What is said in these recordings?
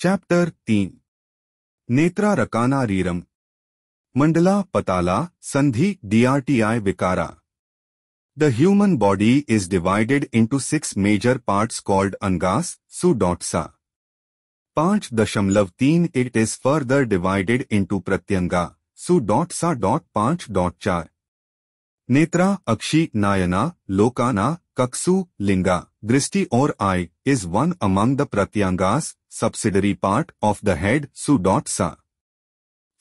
Chapter 3 Netra रकाना रीरम Mandla पताला संधि DRTI विकारा. The human body is divided into 6 major parts called angas, su.sa. 5.3 It is further divided into pratyanga, su.sa. 5.4 Netra अक्षी नायना लोकाना कक्षु लिंगा दृष्टि और आई is one among the pratyangas, subsidiary part of the head, su.sa.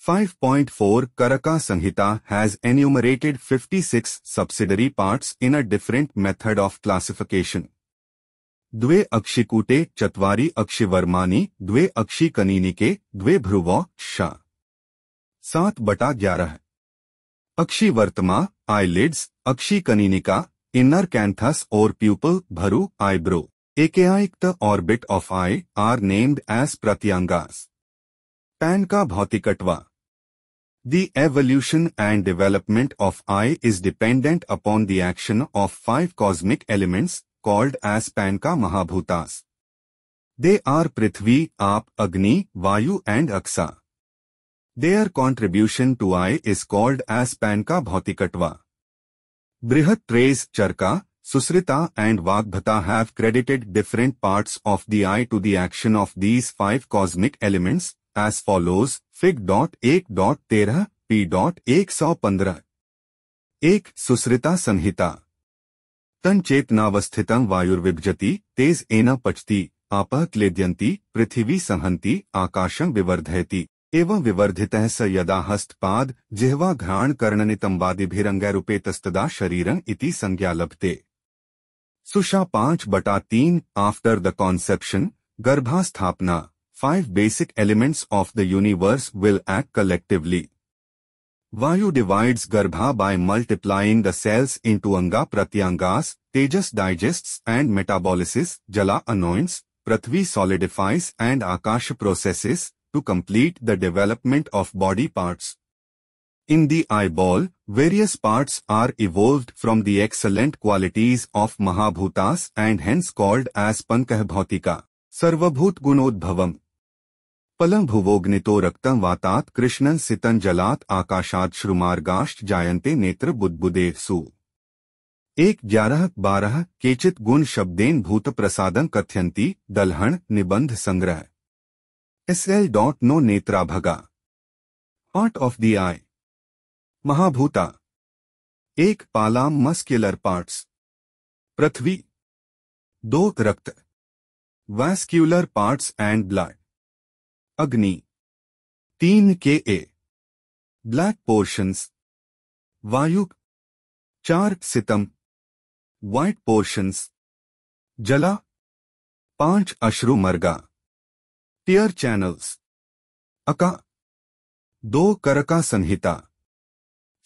5.4 Karaka Sanhita has enumerated 56 subsidiary parts in a different method of classification. द्वे अक्षिकूटे चत्वारि अक्षिवर्मानि द्वे अक्षिकनीनिके द्वे भ्रुवो श. 7/11 अक्षिवर्तमा eyelids, अक्षिकनीनिका inner canthus or pupil, bharu eyebrow. AKI the orbit of eye are named as pratyangas. Pan ka bhautikatva. The evolution and development of eye is dependent upon the action of 5 cosmic elements called as Panka Mahabhutas. They are Prithvi, Aap, Agni, Vayu and Aksa. Their contribution to eye is called as Panka Bhautikatva. Brihat Trays, Charka, Susrita and Vagbhata have credited different parts of the eye to the action of these 5 cosmic elements as follows. Fig.1.13 P.115 1 सुश्रिता संहिता. तन चेतनावस्थितं वायुर्विभजति तेज N पचति आपः क्लेद्यन्ति पृथिवी संहन्ति आकाशं विवर्धयति एवं विवर्धितः स यदा हस्तपाद जिह्वा घ्राण कर्णनितंबादिभिरंगैरुपेतस्तदा शरीरं इति संज्ञा लभते. सुषा 5/3 After the conception, गर्भा स्थापना, 5 basic elements of the universe will act collectively. Vayu divides Garbha by multiplying the cells into Anga Pratyangas, Tejas digests and metabolizes, Jala anoints, Prithvi solidifies and Akasha processes to complete the development of body parts. In the eyeball, various parts are evolved from the excellent qualities of Mahabhutas and hence called as Pankah Bhautika. Sarvabhut Gunodbhavam. पलं भुवोग्नितो रक्तं वातात कृष्णं सितं जलात् आकाशात् श्रुमार्गाश्च जायन्ते नेत्र बुद्बुदेषु. 1-11-12 केचित् गुण शब्देन भूत प्रसादं कथयन्ति दलहन निबंध संग्रह. SL.No नेत्राभगा. Part of the eye. महाभूता. 1 पालाम मस्क्युलर पार्ट्स. पृथ्वी. 2 रक्त. Vascular parts and blood. Agni. 3 Ka. Black portions. Vayu. 4 Sitam. White portions. Jala. 5 Ashru Marga. Tear channels. Aka. 2 Karaka Sanhita.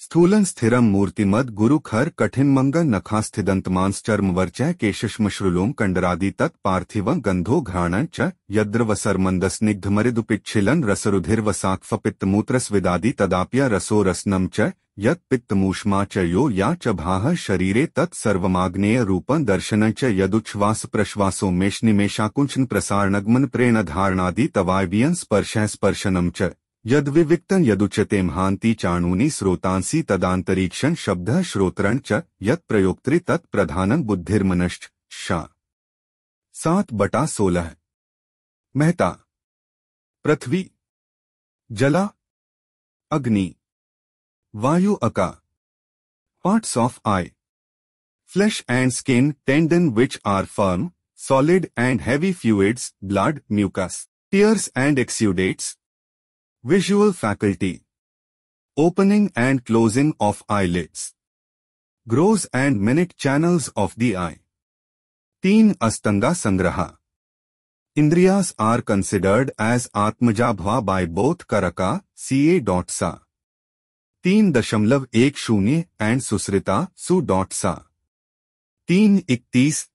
स्थूलन स्थिरम मूर्तिमद गुरु खर कठिन मंग नखास्थिदंतमांस चर्मवर्चय केशश्मश्रुलोम कंडरादि तत् पार्थिव गंधो घ्राण च यद्रवसर्मन्दस्निग्धमरिदुपिच्छिलन रसरुधिर्वसाक्फपित्तमूत्रस्विदादि तदाप्य रसो रसनम च यत् पित्तमूष्मा च यो या च भाः शरीरे तत् सर्वमाग्नेय रूपं दर्शनं च यदुच्छ्वास प्रश्वासो मेषनिमेषाकुंचन प्रसारणगमन प्रेण धारणादि तवायवियन स्पर्शः स्पर्शनम च यद्विविक्तं यदुच्यते महांति चाणूनि स्रोतांसि तदांतरीक्षण शब्दः श्रोत्रं च यत् प्रयोक्तृ तत् प्रधानं बुद्धिर्मनश्च. 7/16 महता. पृथ्वी. जला. अग्नि. वायु. अका. Parts of eye. Flesh and skin, tendon which are firm, solid and heavy fluids, blood, mucus, tears and exudates. Visual faculty. Opening and closing of eyelids. Growth and minute channels of the eye. 3 Astanga Sangraha. Indriyas are considered as Atmajabhva by both Karaka, Ca.Sa. 3.10 and Susrita, Su.Sa. 3:31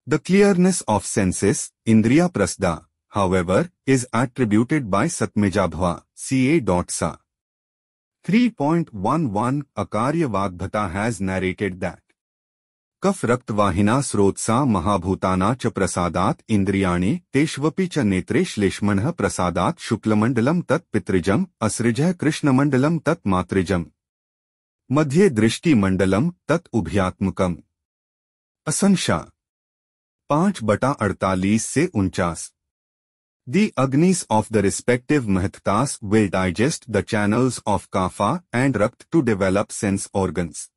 The clearness of senses, Indriya Prasda, however, is attributed by Satmajabhva, Ca.Sa. 3.11 Akarya Vagbhata has narrated that कफ रक्तवाहिना स्रोत्सा महाभूताना च प्रसादात् इंद्रियाणि तेष्वपि च नेत्रे श्लेष्मणः प्रसादात् शुक्लमण्डलं तत् पितृजम् असृजः कृष्णमण्डलं तत् मातृजम् मध्ये दृष्टिमण्डलं तत् उभयात्मकम्। असंशा 5/48 से 49। The agnis of the respective mahtas will digest the channels of kapha and rakt to develop sense organs.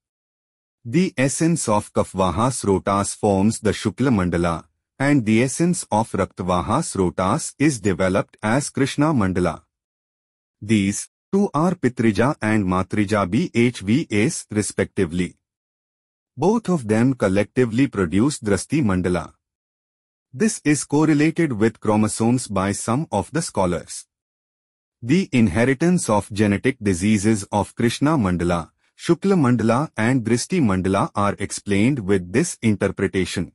The essence of Kafvaha Srotas forms the Shukla Mandala, and the essence of Raktavaha Srotas is developed as Krishna Mandala. These two are Pitrija and Matrija BHVS respectively. Both of them collectively produce Drasti Mandala. This is correlated with chromosomes by some of the scholars. The inheritance of genetic diseases of Krishna Mandala, Shukla Mandala and Drishti Mandala are explained with this interpretation.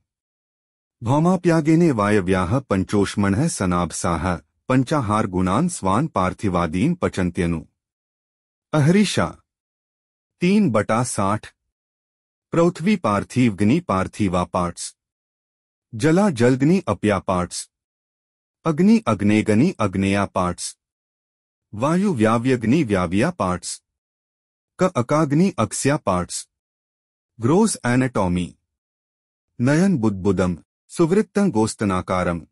Bhaumapyagene vayavyaha panchoshmanah sanabsaha panchahar gunan swan parthivadin pachantyanu. Ahrisha 3/60 Prauthvi Parthivgni Parthiva parts. Jala Jalgni Apya parts. Agni Agnegani Agneya parts. Vayu Vyavyagni Vyavya parts. Ka Akagni Aksya parts. Gross anatomy. Nayan Budbudam, Suvrittan Gostanakaram.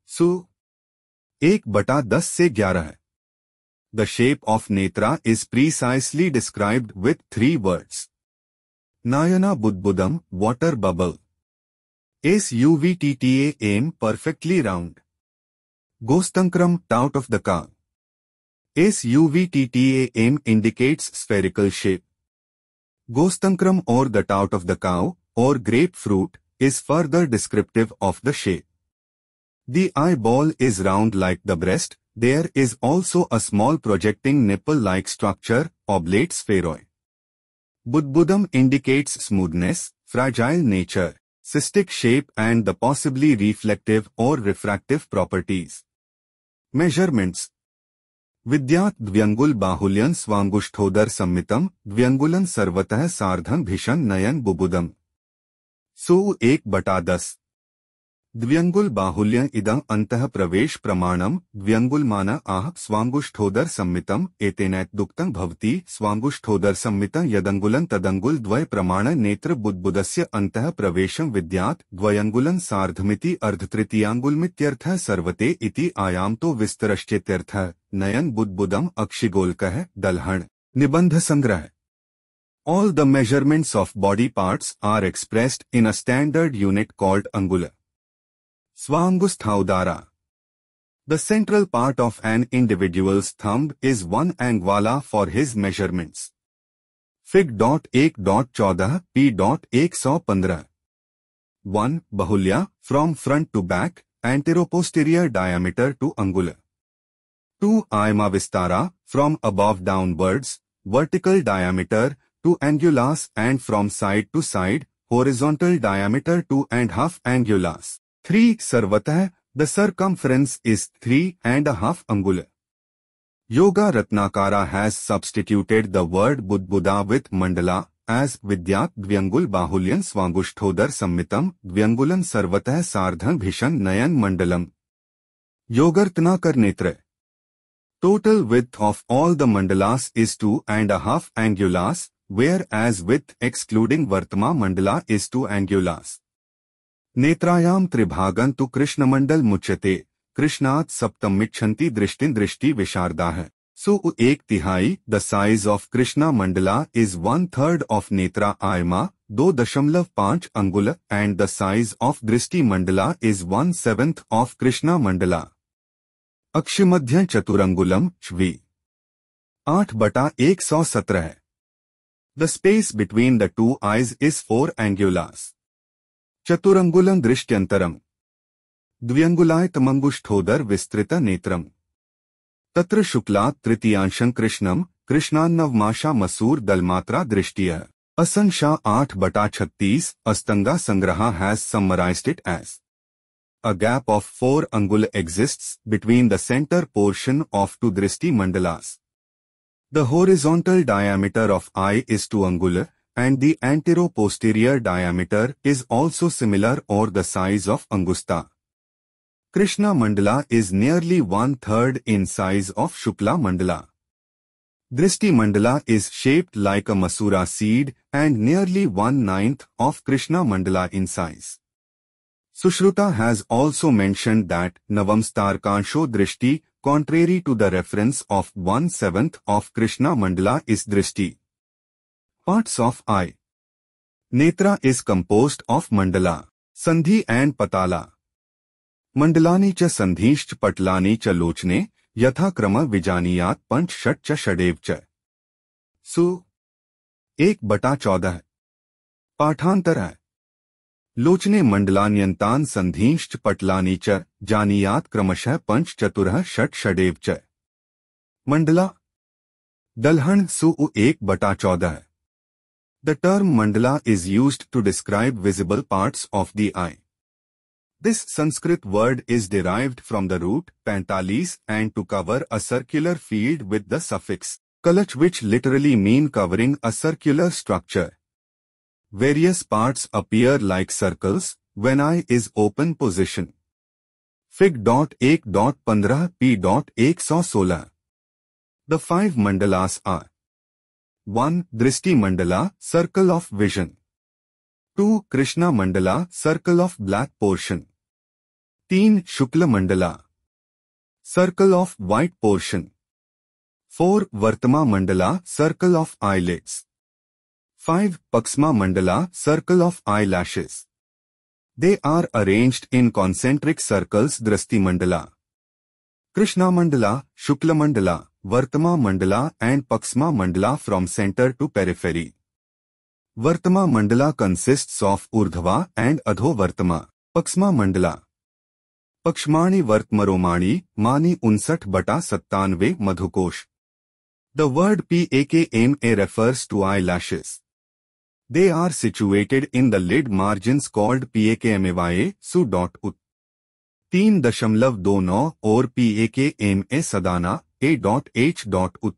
Su 1/10 से 11. The shape of netra is precisely described with 3 words. Nayana Budbudam, water bubble. Suvtta aim perfectly round. Gostankram, tout of the cow. Suvtta aim indicates spherical shape. Gostankram or the tout of the cow or grapefruit is further descriptive of the shape. The eyeball is round like the breast. There is also a small projecting nipple-like structure, oblate spheroid. Budbudam indicates smoothness, fragile nature, cystic shape and the possibly reflective or refractive properties. Measurements. Vidyat Dvyangul Bahulyan Swangushthodar Sammitam Dvyangulan Sarvatah Sardhan Bhishan Nayan Bubudam. Su 1/10. Dvyangul Bahulyan Idam Antah Pravesh Pramanam Dvyangulmana Ah Swangushthodar Sammitam Etenat Duktang Bhavati Swangushthodar Sammitam Yadangulan Tadangul Dvay Pramana Netra Budbudasya Antah Pravesham Vidyat Dvayangulan Sardhamiti Ardhtritiangulmityartha Sarvate Iti Ayamto Vistarashchetyartha Nayan Budbudam Akshigolkah Dalhan Nibandha Sangrah. All the measurements of body parts are expressed in a standard unit called angula. Swangusthaudara. The central part of an individual's thumb is 1 angwala for his measurements. Fig.1.14 p.115. 1. Bahulya, from front to back, anteroposterior diameter to angula. 2. Ayama Vistara, from above downwards, vertical diameter, to angulas and from side to side, horizontal diameter 2.5 angulas. 3. Sarvatah, the circumference is 3.5 angula. Yoga Ratnakara has substituted the word Budbuda with Mandala as Vidyat Dvyangul Bahulyan Swangushthodar Sammitam Dvyangulan Sarvatah Sardhan Bhishan Nayan Mandalam. Yogartnakar Netra. Total width of all the mandalas is 2.5 angulas, whereas width excluding Vartama Mandala is 2 angulas. Netrayam Tribhagan tu Krishna Mandal Muchate, Krishnat Saptam Michanti Drishtin Drishti Vishardah. So 1/3, the size of Krishna Mandala is 1/3 of Netra Ayama, 2.5 angula, and the size of Drishti Mandala is 1/7 of Krishna Mandala. Akshimadhya Chaturangulam, Shvi 8/117. The space between the two eyes is 4 angulas. Chaturangulam Drishtyantaram. Dvyangulaitamangušthodar Vistrita Netram. Tatra Shuklat Tritiyanshan Krishnam, Krishnannavmasha Masur Dalmatra Drishtiya. Asansha 8/36, Astanga Sangraha has summarized it as: a gap of 4 angula exists between the center portion of 2 Drishti Mandalas. The horizontal diameter of eye is 2 angula, and the antero-posterior diameter is also similar or the size of Angusta. Krishna Mandala is nearly 1/3 in size of Shukla Mandala. Drishti Mandala is shaped like a Masura seed and nearly 1/9 of Krishna Mandala in size. Sushruta has also mentioned that Navamstarkansho Drishti, contrary to the reference of 1/7 of Krishna Mandala, is Drishti. Parts of eye. Netra is composed of Mandala, Sandhi and Patala. Mandalani cha sandhishch patlani cha lochne, यथा क्रम विजानीयात पंच षट च षडेव च। सु 1/14 पाठांतर है। लोचने मंडलान्यंतान संधीश्च पटलानी च जानीयात क्रमशः पंच चतुरः षट षडेव च। मंडला दलहन सु 1/14 है। The term mandala is used to describe visible parts of the eye. This Sanskrit word is derived from the root pantalis and to cover a circular field with the suffix kalach, which literally mean covering a circular structure. Various parts appear like circles when eye is open position. Fig.1.15 p.116. The 5 mandalas are 1. Drishti Mandala, circle of vision. 2. Krishna Mandala, circle of black portion. 3. Shukla Mandala, circle of white portion. 4. Vartama Mandala, circle of eyelids. 5. Paksma Mandala, circle of eyelashes. They are arranged in concentric circles. Drishti Mandala, Krishna Mandala, Shukla Mandala, Vartama Mandala and Paksma Mandala from center to periphery. Vartama Mandala consists of Urdhva and Adho Vartama. Paksma Mandala Pakshmani Vartmaromani Mani 59/97 Madhukosh. The word Pakma refers to eyelashes. They are situated in the lid margins called Pakmavaye Su.ut. 3.29 और Pakma Sadana A.H.ut.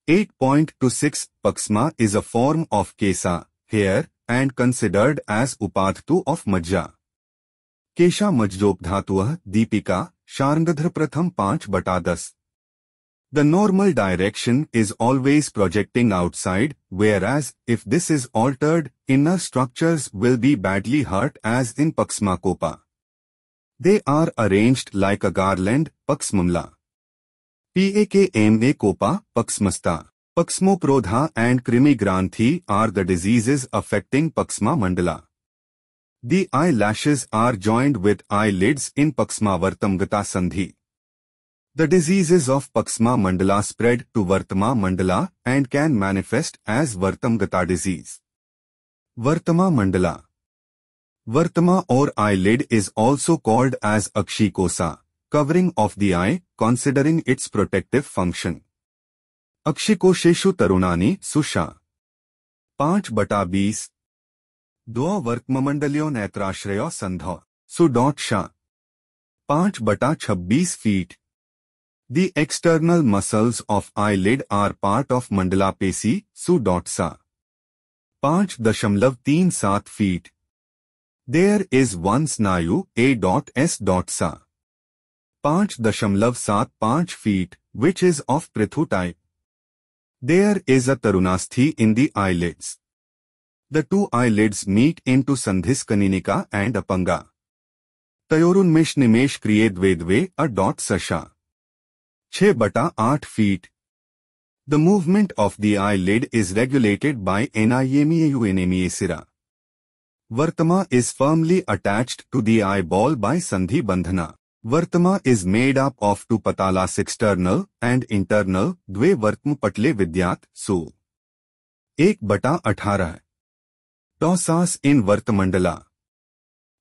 8.26 Paksma is a form of Kesa, hair, and considered as Upadhatu of Majja. Kesha Majjopdhatuah Deepika, Sharngadhar Pratham 5/10. The normal direction is always projecting outside, whereas if this is altered, inner structures will be badly hurt as in Paksma Kopa. They are arranged like a garland, Paksmumla. Pakma Kopa, Paksmasta. Paksmoprodha and Krimigranthi are the diseases affecting Paksma Mandala. The eyelashes are joined with eyelids in Paksma Vartamgata Sandhi. The diseases of Paksma Mandala spread to Vartama Mandala and can manifest as Vartamgata disease. Vartama Mandala. Vartama or eyelid is also called as Akshikosa, covering of the eye, considering its protective function. Akshikosheshu Tarunani Susha 5/20 Dua Vartmamandalyo Netrashrayo Sandha Su.Sha 5/26 feet. The external muscles of eyelid are part of Mandala Pesi Su.Sa 5.37 feet. There is one Snayu A.S.Sa 5.75 feet, which is of Prithu type. There is a Tarunasthi in the eyelids. The two eyelids meet into Sandhis Kaninika and Apanga. Tayorunmesh Nimesh Kriyedvedve A.Sasha 6/8 feet. The movement of the eyelid is regulated by Nimeaunemiasira. Vartama is firmly attached to the eyeball by Sandhi Bandhana. Vartama is made up of two patalas, external and internal. Dve Vartma Patle Vidyat Su 1/18. Tosas in Vartamandala.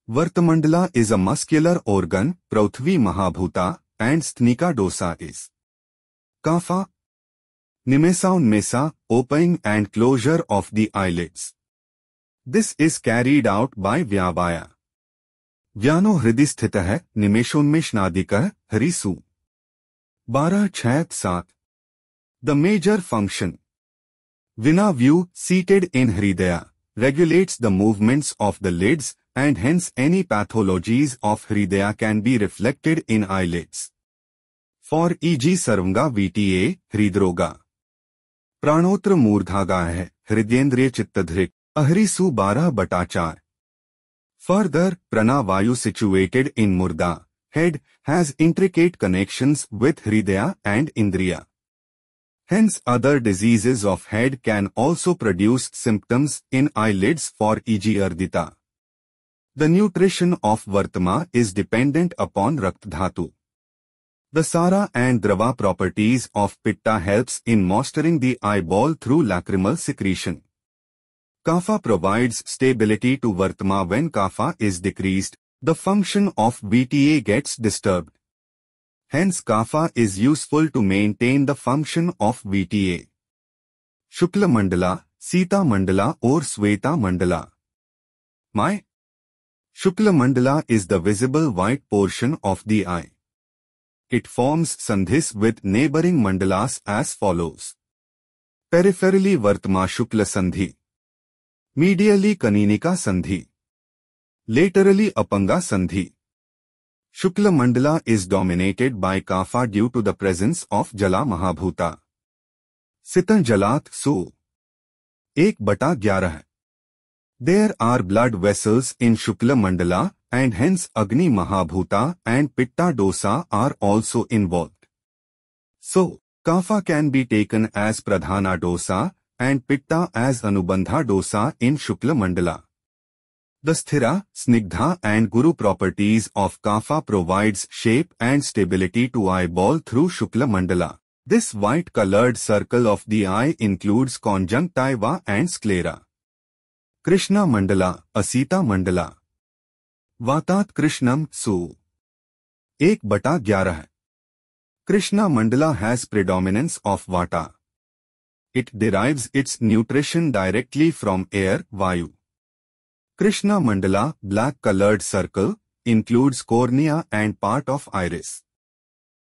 Vartamandala is a muscular organ. Prauthvi Mahabhuta and Sthnika dosa is Kapha. Nimesa Unmesa, opening and closure of the eyelids. This is carried out by Vyavaya. Vyano Hridisthitah Nimeshonmeshnadikah Harisu 12/6-7. The major function. Vina view, seated in Hridaya, regulates the movements of the lids and hence any pathologies of Hridaya can be reflected in eyelids. For e.g. Sarvanga VTA, Hridroga. प्राणोत्र मूर्धागा है, हृदयेंद्रिय चित्तधृक, अहरिसु 12/4. Further, prana-vayu situated in murda, head, has intricate connections with hridaya and indriya. Hence other diseases of head can also produce symptoms in eyelids for e.g. ardita. The nutrition of Vartma is dependent upon Raktadhatu. The Sara and Drava properties of Pitta helps in moisturizing the eyeball through lacrimal secretion. Kapha provides stability to Vartma. When Kapha is decreased, the function of VTA gets disturbed. Hence Kapha is useful to maintain the function of VTA. Shukla Mandala, Sita Mandala or Sweta Mandala. My Shukla Mandala is the visible white portion of the eye. It forms sandhis with neighboring mandalas as follows. Peripherally Vartma Shukla Sandhi. Medially Kaninika Sandhi. Laterally Apanga Sandhi. Shukla Mandala is dominated by Kapha due to the presence of Jala Mahabhuta. Sitan Jalat So 1/11. There are blood vessels in Shukla Mandala and hence Agni Mahabhuta and Pitta Dosa are also involved. So, Kapha can be taken as Pradhana Dosa and Pitta as Anubandha Dosa in Shukla Mandala. The Sthira, Snigdha and Guru properties of Kapha provides shape and stability to eyeball through Shukla Mandala. This white-colored circle of the eye includes conjunctiva and sclera. Krishna Mandala, Asita Mandala. Vatat Krishnam Su 1/11. Krishna Mandala has predominance of Vata. It derives its nutrition directly from air, Vayu. Krishna Mandala, black-colored circle, includes cornea and part of iris.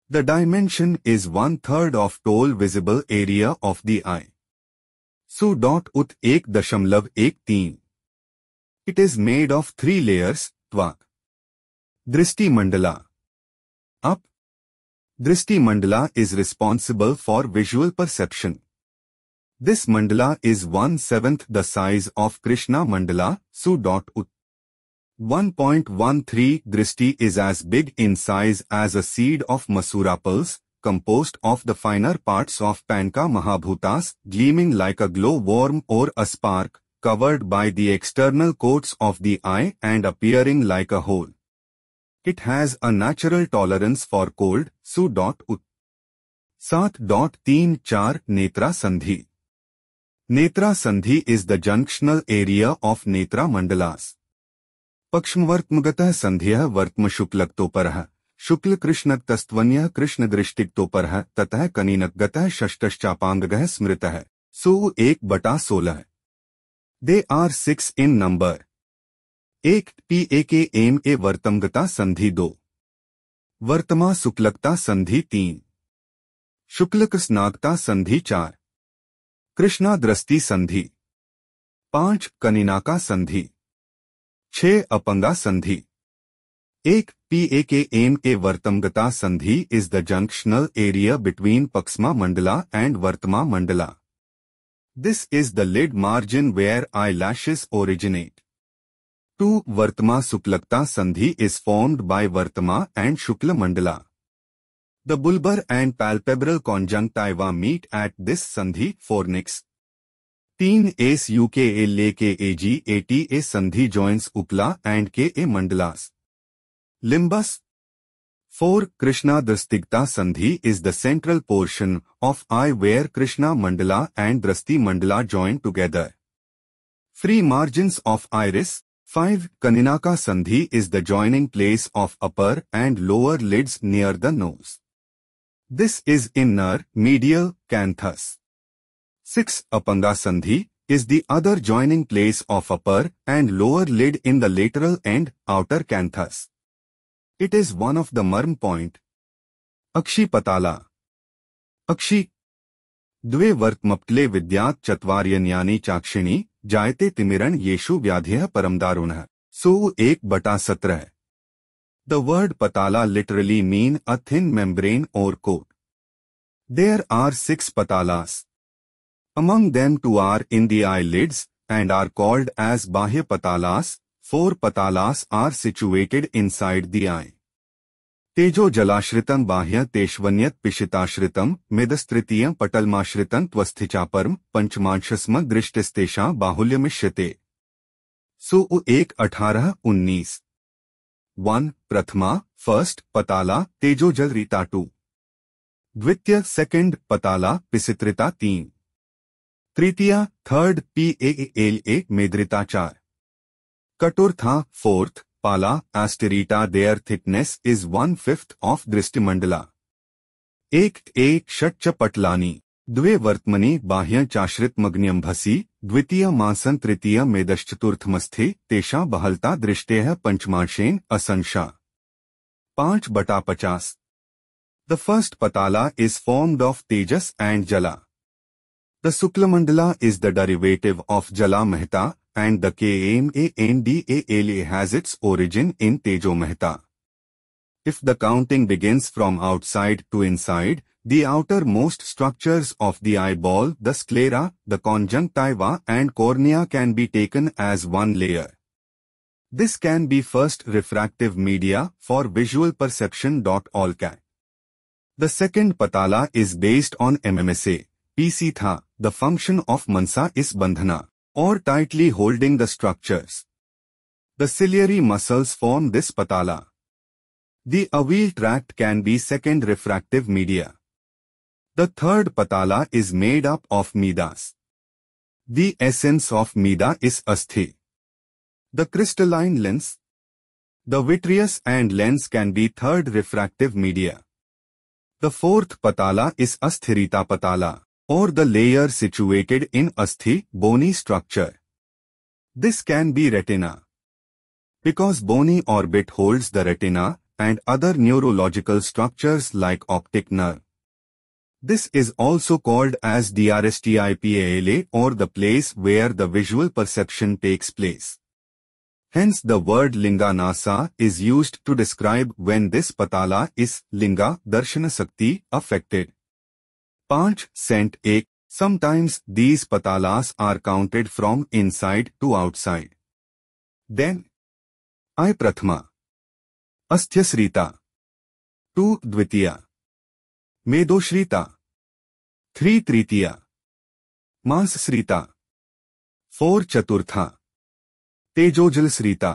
The dimension is 1/3 of total visible area of the eye. Su. Ut 1.13. It is made of 3 layers, Tvak. Drishti Mandala. Up. Drishti Mandala is responsible for visual perception. This mandala is 1/7 the size of Krishna Mandala, Su. Ut. 1.13. Drishti is as big in size as a seed of Masura pulse, composed of the finer parts of Panka Mahabhutas, gleaming like a glow-worm or a spark, covered by the external coats of the eye and appearing like a hole. It has a natural tolerance for cold, Su. Ut. 7.34. Netra Sandhi. Netra Sandhi is the junctional area of Netra Mandalas. Pakshmvartmagatah Sandhyah Vartma Shuklaktoparah, Shukla Krishnaktastvanyah Krishnadrishtiktoparah, Tatah Kaninakgatah Shashtaschapangagah Smritah, Su 1/16. They are 6 in number. 1 PAKMA Vartamgata Sandhi 2. Vartama Suklakta Sandhi 3. Shuklakasnagta Sandhi 4. Krishna Drasti Sandhi 5. Kaninaka Sandhi 6. Apanga Sandhi 1 PAKMA Vartamgata Sandhi is the junctional area between Paksma Mandala and Vartma Mandala. This is the lid margin where eyelashes originate. 2. Vartma Suklakta Sandhi is formed by Vartma and Shukla Mandala. The bulbar and palpebral conjunctiva meet at this sandhi. Fornix. 3. SUKA LKAG ATA Sandhi joins Upla and KA Mandalas. Limbus. 4. Krishna Drastigta Sandhi is the central portion of eye where Krishna Mandala and Drasti Mandala join together. Free margins of iris. 5. Kaninaka Sandhi is the joining place of upper and lower lids near the nose. This is inner, medial, canthus. 6. Apanga Sandhi is the other joining place of upper and lower lid in the lateral and outer canthus. It is one of the marm point. Akshi Patala. Akshi. द्वे वर्तमप्ले विद्यात् चत्वार्यन्यानि चाक्षिणी जायते तिमिरन येषु व्याध्यः परमदारुणः। सु 1/17। The word patala literally mean a thin membrane or coat. There are 6 patalas. Among them 2 are in the eyelids and are called as bahya patalas. 4 patalas are situated inside the eye. तेजो जलाश्रितं बाह्य तेष्वन्यत पिशिताश्रितं मेदस्तृतीयं पटलमाश्रितं त्वस्थिचापरम पंचमांशस्म दृष्टिस्तेषा बाहुल्यमिष्यते। सु 1:18-19। 1. प्रथमा first पताला तेजोजल Rita 2। द्वितीय second पताला पिसित्रिता 3। तृतीया third PALA मेद्रिता 4। कटुर्था fourth पाला एस्टेरिटा there thickness is 1/5 of दृष्टिमंडला। एक षट्च पटलानी द्वे वर्तमनि बाह्य चाश्रितमग्न्यंभसी द्वितीय मासन तृतीय मेदश्चतुर्थमस्थे तेषा बहलता दृष्टेः पंचमांशेन असंशा। 5/50। The first patala is formed of tejas and jala. The Suklamandala is the derivative of Jala Mehta and the Kmandala has its origin in Tejo Mehta. If the counting begins from outside to inside, the outermost structures of the eyeball, the sclera, the conjunctiva and cornea can be taken as one layer. This can be first refractive media for visual perception. All cat. The second patala is based on MMSA. PC tha, the function of mansa is bandhana, or tightly holding the structures. The ciliary muscles form this patala. The avial tract can be second refractive media. The third patala is made up of medas. The essence of meda is asthi. The crystalline lens. The vitreous and lens can be third refractive media. The fourth patala is asthirita patala, or the layer situated in asthi, bony structure. This can be retina. Because bony orbit holds the retina and other neurological structures like optic nerve. This is also called as DRSTIPALA, or the place where the visual perception takes place. Hence the word linganasa is used to describe when this patala is linga darshana sakti affected. 5. Sometimes these patalas are counted from inside to outside. Then, I prathama. Asthyasrita. 2. Dvitiya. Medoshrita. 3. Tritiya. Mansasrita. 4. Chaturtha. Tejojalsrita.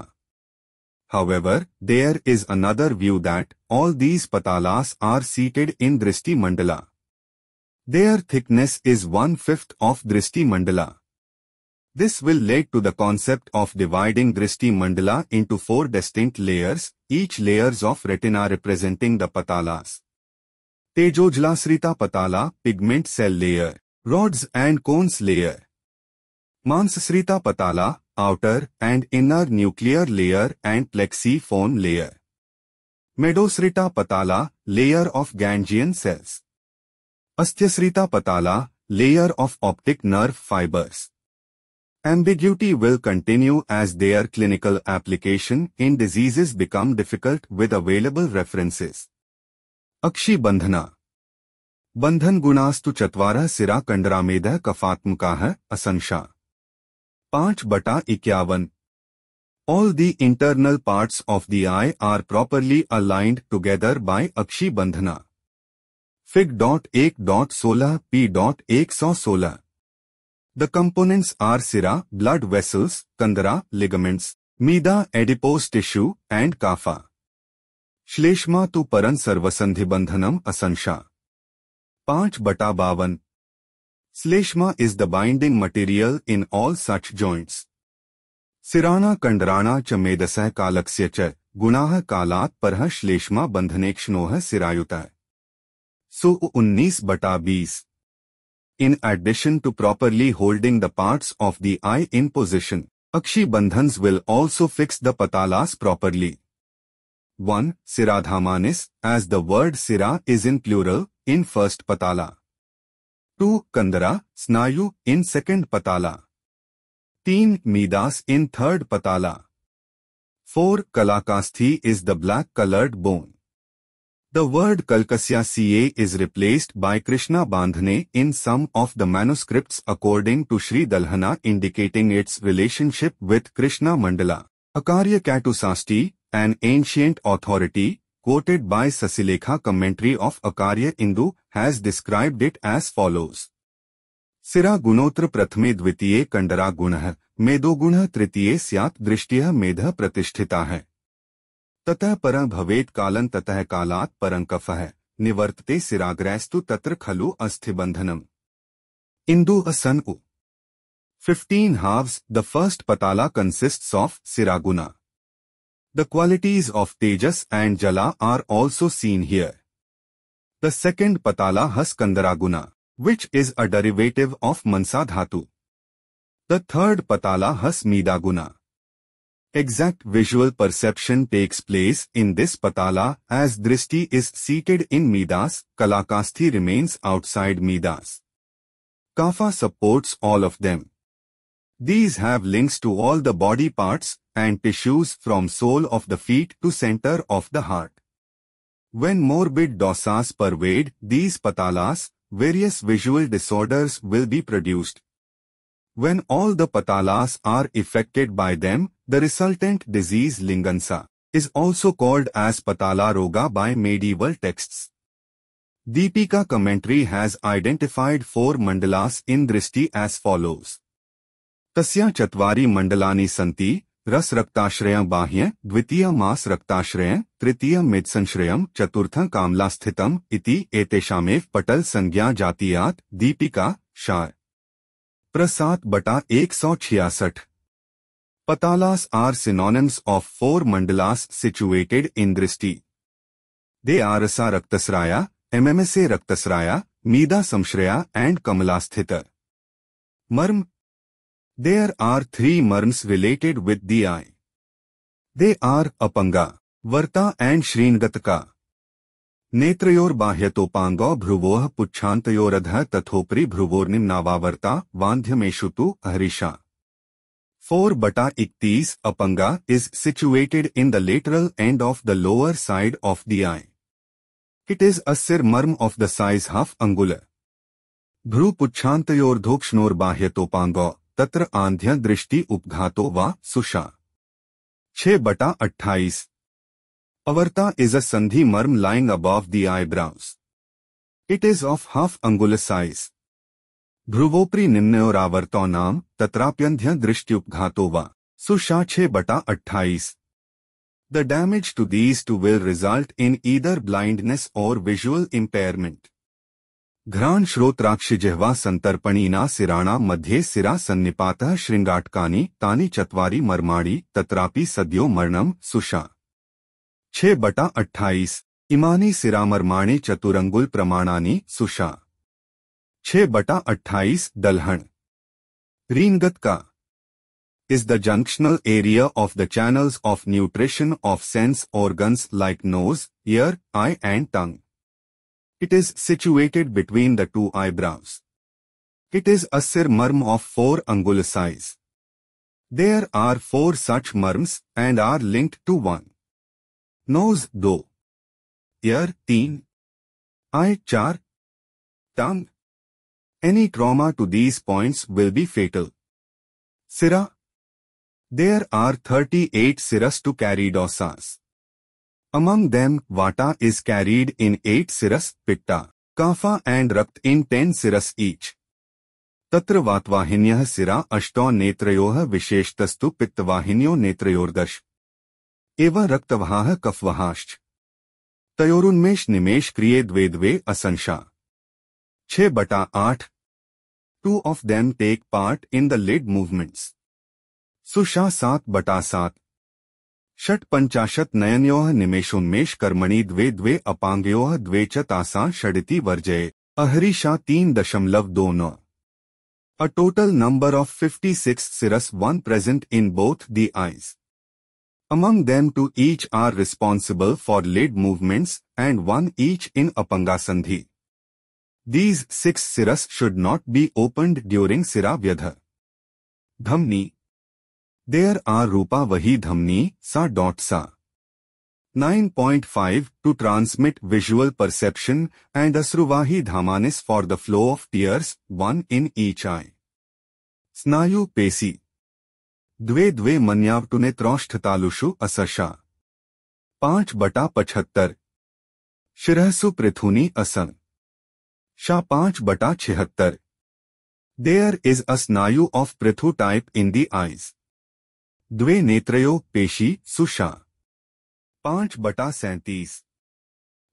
However, there is another view that all these patalas are seated in Drishti Mandala. Their thickness is 1/5 of Drishti Mandala. This will lead to the concept of dividing Drishti Mandala into 4 distinct layers, each layers of retina representing the patalas. Tejojlasrita patala, pigment cell layer, rods and cones layer. Mansasrita patala, outer and inner nuclear layer and plexiform layer. Medosrita patala, layer of Ganglion cells. Asthyasrita patala, layer of optic nerve fibers. Ambiguity will continue as their clinical application in diseases become difficult with available references. Akshi bandhana. Bandhan gunastu chatvara sira kandaramedha kafatmukah asansha. 5/51. All the internal parts of the eye are properly aligned together by Akshi bandhana. Fig.1.16 P.116. The components are sira, blood vessels, kandara, ligaments, meda, adipose tissue, and kapha. Shleshma tu paran sarvasandhi bandhanam asansha. 5/52. Shleshma is the binding material in all such joints. Sirana kandarana cha medasah kalaksya cha gunah kalat parah shleshma bandhanekshnoh sirayutah. So 19/20. In addition to properly holding the parts of the eye in position, Akshi bandhans will also fix the patalas properly. 1. Siradhamanis, as the word sira is in plural, in first patala. 2. Kandara, Snayu, in second patala. 3. Midas in third patala. 4. Kalakasthi is the black-colored bone. The word Kalkasya Ca is replaced by Krishna Bandhane in some of the manuscripts according to Sri Dalhana, indicating its relationship with Krishna Mandala. Akarya Katusasti, an ancient authority, quoted by Sasilekha commentary of Akarya Indu, has described it as follows. Sira gunotra prathme dvitiye kandara gunah, medo gunah tritiye syat drishtiyah medha pratisthita hai. ततः परं भवेत कालं ततः कालात् परं कफः निवर्तते सिराग्रैस्तु तत्र खलु अस्थिबंधनम. Indu Asan U. 15 halves. The first patala consists of siraguna. The qualities of Tejas and Jala are also seen here. The second patala has Kandaraguna, which is a derivative of Mansa Dhatu. The third patala has Midaguna. Exact visual perception takes place in this patala as Drishti is seated in Midas, Kalakasthi remains outside Midas. Kapha supports all of them. These have links to all the body parts and tissues from sole of the feet to center of the heart. When morbid dosas pervade these patalas, various visual disorders will be produced. When all the patalas are affected by them, the resultant disease Lingansa is also called as Patala Roga by medieval texts. Deepika commentary has identified 4 mandalas in Drishti as follows. Tasya Chatvari Mandalani Santi, Ras Raktashrayam Bahya, Dvitiya Mas Raktashrayam, Tritiya Midsanshrayam, Chaturtha Kamla Sthitam, Iti Eteshamev Patal Sangya Jatiyat, Deepika, Shar. Prasat Bata 166. Patalas are synonyms of 4 mandalas situated in Drishti. They are Rasa Raktasraya, MMSA Raktasraya, Mida Samshraya and Kamalasthita. Marm. There are 3 marms related with the eye. They are Apanga, Varta and Shringataka. Netrayor Bahyatopango Bhruvoh Puchhantayoradha Tathopri Bhruvornim Navavarta Vandhyameshutu Harisha. 4/31 Apanga is situated in the lateral end of the lower side of the eye. It is a sir marm of the size half angula. Bhru Puchhantayordhokshnor Bahyatopango Tatra Andhya Drishti Upghato Va Susha. 6/28 Avarta is a sandhi marm lying above the eyebrows. It is of half angular size. Bhruvopri Nimnayoravarto Nam Tatrapyandhya Drishtyupghato Va Susha 6/28. The damage to these two will result in either blindness or visual impairment. Ghran Shrotrakshijehva Santarpanina Sirana Madhye Sira Sannipatah Shringatkani Tani Chatvari Marmadi Tatrapi Sadyo Marnam Susha. 6/28 Imani Siramarmane Chaturangul Pramanani Susha. 6/28 Dalhan. Reengatka is the junctional area of the channels of nutrition of sense organs like nose, ear, eye and tongue. It is situated between the 2 eyebrows. It is a sir marm of 4 angular size. There are 4 such marms and are linked to 1. Nose 2, ear 3, eye 4, tongue. Any trauma to these points will be fatal. Sira. There are 38 siras to carry dosas. Among them, Vata is carried in 8 siras, Pitta, Kapha and Rakt in 10 siras each. Tatra Vatvahinyah Sira Ashto Netrayoh Visheshtastu Pittavahinyo Netrayordash. Eva Raktavahah Kafvahashch. Tayorunmesh Nimesh Kriye Dvedve Asansha. 6/8. 2 of them take part in the lid movements. Susha 7/7. Shat Panchashat Nayanyoh Nimeshunmesh Karmani Dve Apangyoh Dvecha Tasa Shaditi Varjaye. Aharisha 3.29. A total number of 56 siras 1 present in both the eyes. Among them 2 each are responsible for lid movements and 1 each in Apanga Sandhi. These 6 siras should not be opened during sira vyadha. Dhamni. There are rupa vahi dhamni, sa dot sa. 9.5 to transmit visual perception and asruvahi dhamanis for the flow of tears, one in each eye. Snayu pesi. Dve dve manyavtune troshthtalushu asasha. 5/75. Shirahsu prithuni asang. Sha 5/76. There is a snayu of prithu type in the eyes. Dve netrayo peshi susha. 5/37.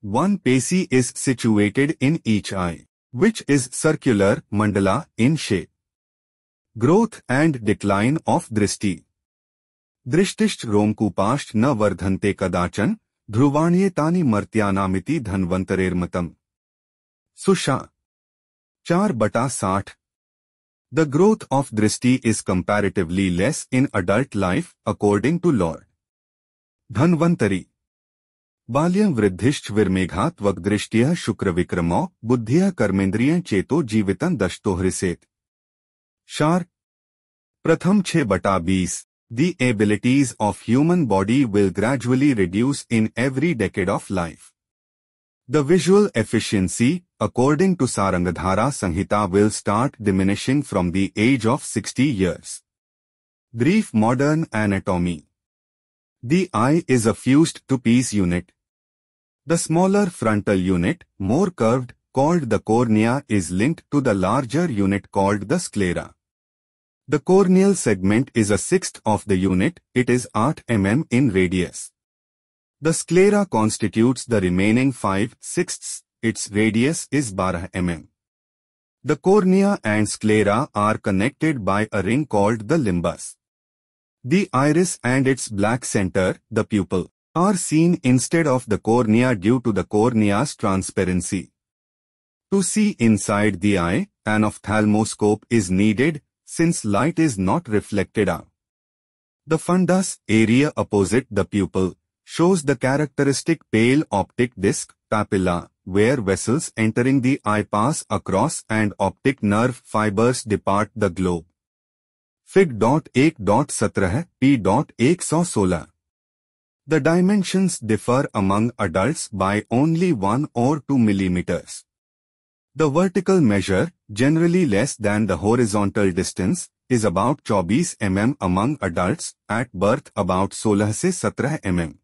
One pesi is situated in each eye, which is circular mandala in shape. Growth and decline of drishti. Drishtisht romkupasht na vardhante kadachan, dhruvanyetani martyanamiti dhanvantarermatam. Susha. 4/60. The growth of drishti is comparatively less in adult life, according to Lord Dhanvantari. Balyam vriddhishch virmeghat vagdrishtya शुक्रविक्रमो बुद्धिया कर्मेंद्रियं चेतो जीवितं दशतोहरिसेत. Shar. Pratham 6/20. The abilities of human body will gradually reduce in every decade of life. The visual efficiency, according to Sarangadhara Sanhita, will start diminishing from the age of 60 years. Brief modern anatomy. The eye is a fused-to-piece unit. The smaller frontal unit, more curved, called the cornea, is linked to the larger unit called the sclera. The corneal segment is a sixth of the unit, it is 8 mm in radius. The sclera constitutes the remaining 5/6, its radius is 12 mm. The cornea and sclera are connected by a ring called the limbus. The iris and its black center, the pupil, are seen instead of the cornea due to the cornea's transparency. To see inside the eye, an ophthalmoscope is needed, since light is not reflected out. The fundus area opposite the pupil shows the characteristic pale optic disc, papilla, where vessels entering the eye pass across and optic nerve fibers depart the globe. Fig.1.17 p.116. The dimensions differ among adults by only 1 or 2 millimeters. The vertical measure, generally less than the horizontal distance, is about 24 mm among adults, at birth about 16 se 17 mm.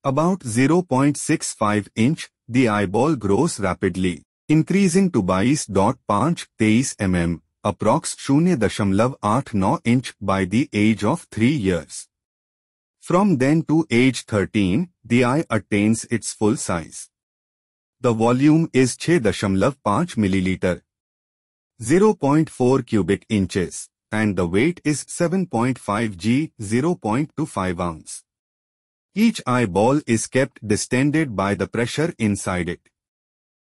About 0.65 inch, the eyeball grows rapidly, increasing to 22.5-23 mm, approx 0.89 inch by the age of 3 years. From then to age 13, the eye attains its full size. The volume is 6.5 milliliter, 0.4 cubic inches, and the weight is 7.5 g, 0.25 ounce. Each eyeball is kept distended by the pressure inside it.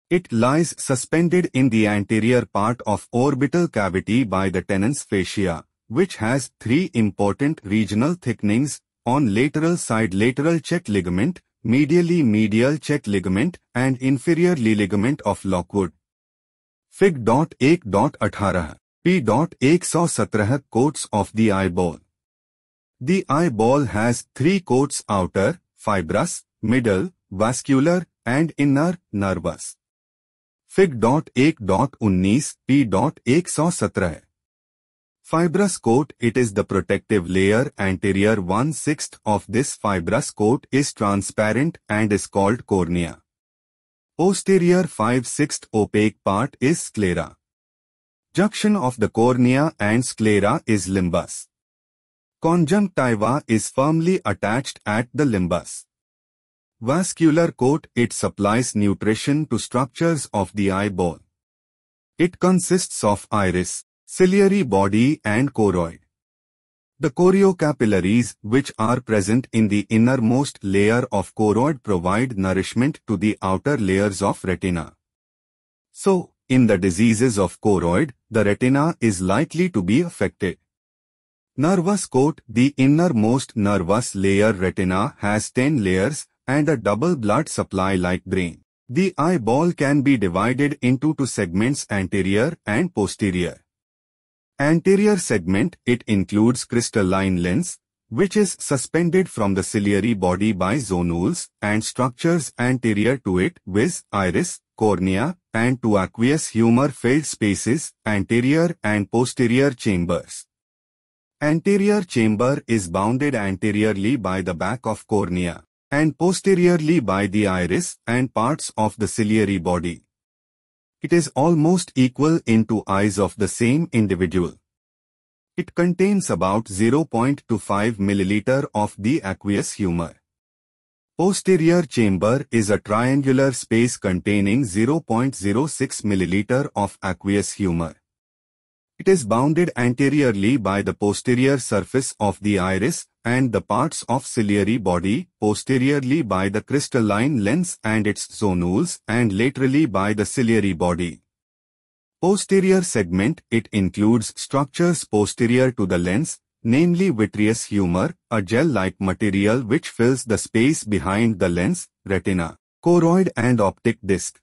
It lies suspended in the anterior part of orbital cavity by the tenons fascia, which has 3 important regional thickenings: on lateral side lateral check ligament, medially medial check ligament, and inferiorly ligament of Lockwood. Fig.1.18 p.117 coats of the eyeball. The eyeball has 3 coats: outer, fibrous, middle, vascular, and inner, nervous. Fig.1.19 p.117. Fibrous coat. It is the protective layer. Anterior 1/6 of this fibrous coat is transparent and is called cornea. Posterior 5/6 opaque part is sclera. Junction of the cornea and sclera is limbus. Conjunctiva is firmly attached at the limbus. Vascular coat. It supplies nutrition to structures of the eyeball. It consists of iris, ciliary body and choroid. The choriocapillaries, which are present in the innermost layer of choroid, provide nourishment to the outer layers of retina. So, in the diseases of choroid, the retina is likely to be affected. Nervous coat. The innermost nervous layer retina has 10 layers and a double blood supply like brain. The eyeball can be divided into two segments, anterior and posterior. Anterior segment, it includes crystalline lens, which is suspended from the ciliary body by zonules, and structures anterior to it, viz. Iris, cornea, and two aqueous humor-filled spaces, anterior and posterior chambers. Anterior chamber is bounded anteriorly by the back of cornea, and posteriorly by the iris and parts of the ciliary body. It is almost equal in two eyes of the same individual. It contains about 0.25 milliliter of the aqueous humor. Posterior chamber is a triangular space containing 0.06 milliliter of aqueous humor. It is bounded anteriorly by the posterior surface of the iris and the parts of ciliary body, posteriorly by the crystalline lens and its zonules, and laterally by the ciliary body. Posterior segment, it includes structures posterior to the lens, namely vitreous humor, a gel-like material which fills the space behind the lens, retina, choroid and optic disc.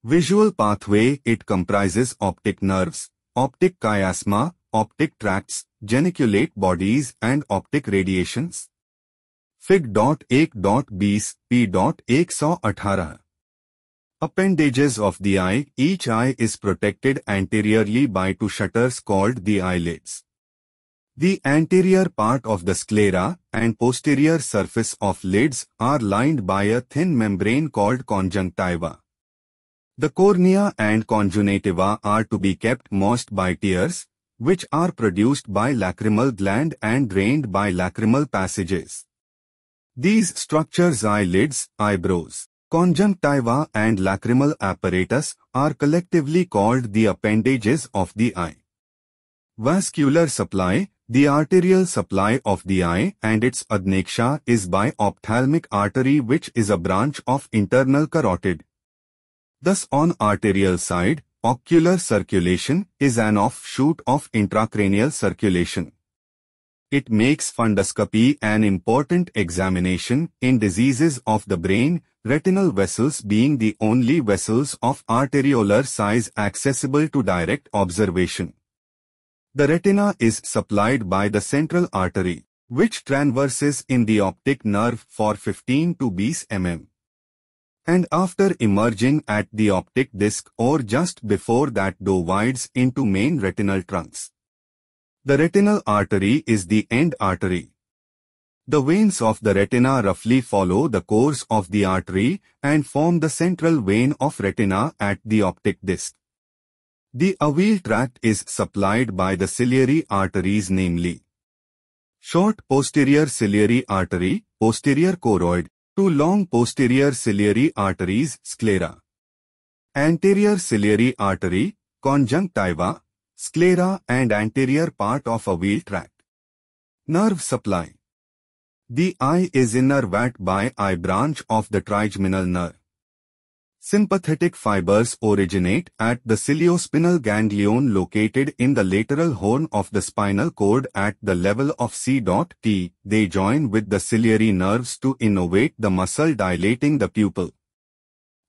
Visual pathway, it comprises optic nerves, optic chiasma, optic tracts, geniculate bodies and optic radiations. Fig.1.20 p.118. Appendages of the eye. Each eye is protected anteriorly by two shutters called the eyelids. The anterior part of the sclera and posterior surface of lids are lined by a thin membrane called conjunctiva. The cornea and conjunctiva are to be kept moist by tears, which are produced by lacrimal gland and drained by lacrimal passages. These structures, eyelids, eyebrows, conjunctiva and lacrimal apparatus, are collectively called the appendages of the eye. Vascular supply. The arterial supply of the eye and its adneksha is by ophthalmic artery, which is a branch of internal carotid. Thus, on arterial side, ocular circulation is an offshoot of intracranial circulation. It makes funduscopy an important examination in diseases of the brain, retinal vessels being the only vessels of arteriolar size accessible to direct observation. The retina is supplied by the central artery, which traverses in the optic nerve for 15 to 20 mm. And after emerging at the optic disc or just before that divides into main retinal trunks. The retinal artery is the end artery. The veins of the retina roughly follow the course of the artery and form the central vein of retina at the optic disc. The avial tract is supplied by the ciliary arteries, namely short posterior ciliary artery, posterior choroid, two long posterior ciliary arteries, sclera, anterior ciliary artery, conjunctiva, sclera and anterior part of avial tract. Nerve supply. The eye is innervated by eye branch of the trigeminal nerve. Sympathetic fibers originate at the ciliospinal ganglion located in the lateral horn of the spinal cord at the level of C.T. They join with the ciliary nerves to innervate the muscle dilating the pupil.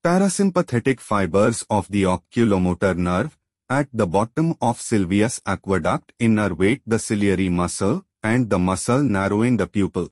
Parasympathetic fibers of the oculomotor nerve at the bottom of sylvius aqueduct innervate the ciliary muscle and the muscle narrowing the pupil.